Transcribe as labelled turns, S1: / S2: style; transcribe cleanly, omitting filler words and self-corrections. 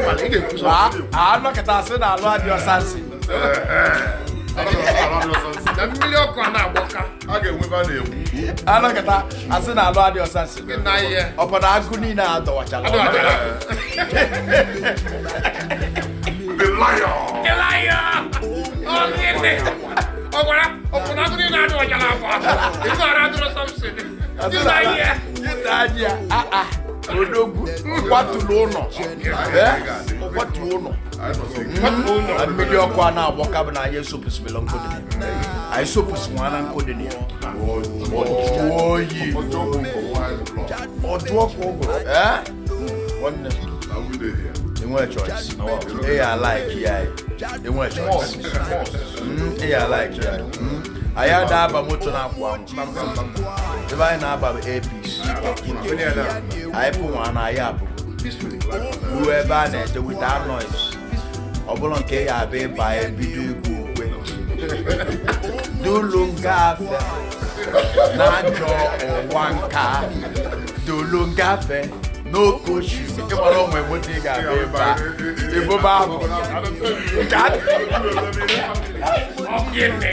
S1: Ano kita say na alo adi osansi.
S2: Na mmiri ọkụ na-agbọka.
S3: A ga-enwe ba na-egwu.
S1: Ano kita asị na alo adi osansi.
S2: Na ihe.
S1: Ọpọ na agụ niile adọwachala.
S3: The lion.
S2: Ogene. Ogwara, ọkụna agụ niile adọwachala afọ. Ịgụ ara adọrọ something. Na ihe.
S1: Ịta ya odogwu kwatụrụ ụlọ. Kwatụ ụlọ. Mmiri ọkụ a na-agbọka bụ na anyị esopụsịbela nkụ dị na ya. Anyị sopụsị nwa na nkụ dị na ya. Oyi. Ọjụ ọkụ ụgụrụ. Nwanne. Enwe choice. Eya like ya. Enwe choice. Eya like ya. Anyị ada-aba moto na-akwụ ahụ. Ebe anyị na-aba bụ APC. Anyị pụ nwa na anyị apụ. Ruo ebe a na-eje without noise. Ọ bụrụ nke ya abịa ịba ebido igwu ukwe. Dulu ngafe na-ajọ ụwa nka. Dulu ngafe n'oke osimiri. Ịgbara onwe moto ị ga-abịa ịba. Ebobe ahụ.
S2: Ogene.